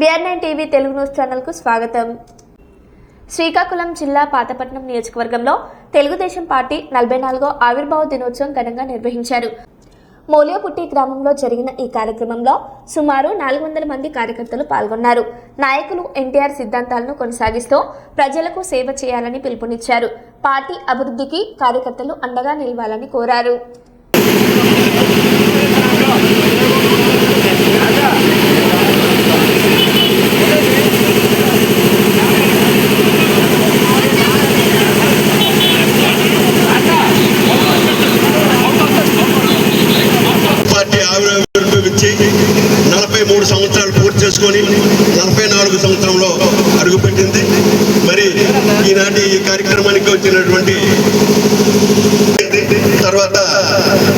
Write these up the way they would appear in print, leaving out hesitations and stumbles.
BR9 TV Telugu news ఛానల్కు స్వాగతం. శ్రీకాకుళం జిల్లా పాతపట్నం నియోజకవర్గంలో తెలుగుదేశం పార్టీ 44వ ఆవిర్భావ దినోత్సవం ఘనంగా నిర్వహించారు. మోలియోపుట్టి గ్రామంలో జరిగిన ఈ కార్యక్రమంలో సుమారు 400 మంది కార్యకర్తలు పాల్గొన్నారు. నాయకులు ఎన్టీఆర్ సిద్ధాంతాలను కొనసాగిస్తూ ప్రజలకు సేవ చేయాలని పిలుపునిచ్చారు. పార్టీ అభివృద్ధికి కార్యకర్తలు అండగా నిలవాలని కోరారు. ఆవిర్భవించి 43 సంవత్సరాలు పూర్తి చేసుకొని 44 సంవత్సరంలో అడుగుపెట్టింది. మరి ఈనాటి ఈ కార్యక్రమానికి వచ్చినటువంటి తర్వాత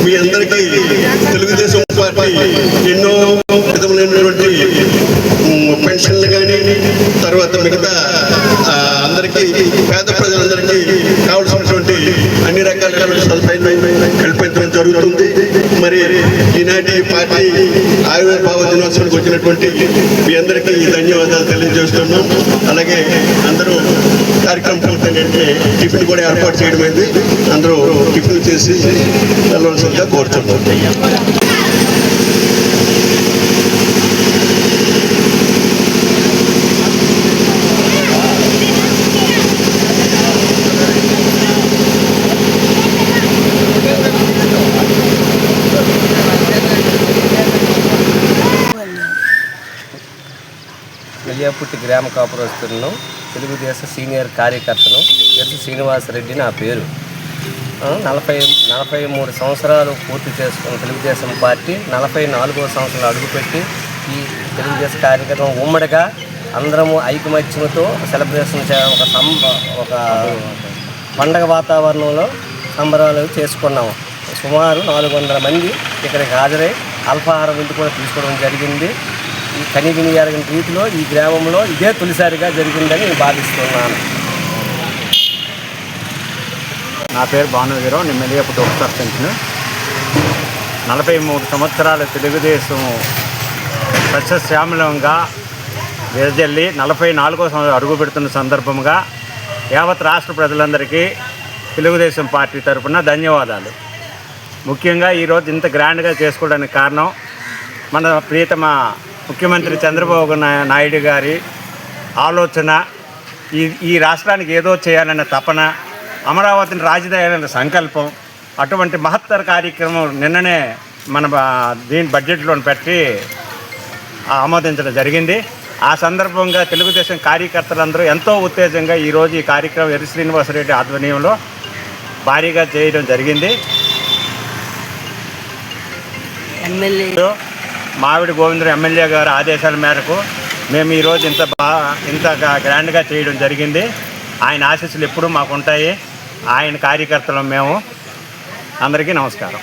మీ అందరికీ తెలుగుదేశం పార్టీ ఎన్నో విధములైనటువంటి పెన్షన్లు కానీ తర్వాత మిగతా అందరికీ పేద ప్రజలందరికీ కావాల్సినటువంటి అన్ని రకాలైన సదుపాయాలు కల్పించడం జరుగుతుంది. మరి ఈనాటి పార్టీ ఆవిర్భావ దినోత్సవానికి వచ్చినటువంటి మీ అందరికీ ధన్యవాదాలు తెలియజేస్తున్నాం. అలాగే అందరూ కార్యక్రమం పూర్తయినట్టే టిఫిన్ కూడా ఏర్పాటు చేయడమైంది. అందరూ టిఫిన్ చేసి వెళ్ళవలసిందిగా కోరుతున్నాం. మోలియోపుట్టి గ్రామ కాపురస్తులను తెలుగుదేశం సీనియర్ కార్యకర్తను ఎస్ శ్రీనివాసరెడ్డి నా పేరు. 43 సంవత్సరాలు పూర్తి చేసుకున్న తెలుగుదేశం పార్టీ 44వ సంవత్సరాలు అడుగుపెట్టి ఈ తెలుగుదేశం కార్యక్రమం ఉమ్మడిగా అందరము ఐకమత్యంతో సెలబ్రేషన్ ఒక పండగ వాతావరణంలో సంబరాలు చేసుకున్నాము. సుమారు 400 మంది ఇక్కడికి హాజరై అల్పాహార విందు కూడా తీసుకోవడం జరిగింది. ఈ కనీవిని ఎరగిన రీతిలో ఈ గ్రామంలో ఇదే తొలిసారిగా జరిగిందని నేను భావిస్తున్నాను. నా పేరు భానువీరావు. నేను మోలియోపుట్టి ఉప సర్పంచ్ను. 43 సంవత్సరాల తెలుగుదేశం సస్యశ్యామలంగా వెదజల్లి 44వ సంవత్సరం అడుగు పెడుతున్న సందర్భంగా యావత్ రాష్ట్ర ప్రజలందరికీ తెలుగుదేశం పార్టీ తరఫున ధన్యవాదాలు. ముఖ్యంగా ఈరోజు ఇంత గ్రాండ్గా చేసుకోవడానికి కారణం మన ప్రియతమ ముఖ్యమంత్రి చంద్రబాబు నాయుడు గారి ఆలోచన, ఈ రాష్ట్రానికి ఏదో చేయాలన్న తపన, అమరావతిని రాజధాని సంకల్పం. అటువంటి మహత్తర కార్యక్రమం నిన్ననే మన బడ్జెట్లో పెట్టి ఆమోదించడం జరిగింది. ఆ సందర్భంగా తెలుగుదేశం కార్యకర్తలందరూ ఎంతో ఉత్తేజంగా ఈరోజు ఈ కార్యక్రమం ఎర్రి శ్రీనివాసరెడ్డి ఆధ్వర్యంలో భారీగా చేయడం జరిగింది. మావిడి గోవిందరావు ఎమ్మెల్యే గారి ఆదేశాల మేరకు మేము ఈరోజు ఇంత గ్రాండ్గా చేయడం జరిగింది. ఆయన ఆశీస్సులు ఎప్పుడూ మాకు ఉంటాయి. ఆయన కార్యకర్తలు మేము. అందరికీ నమస్కారం.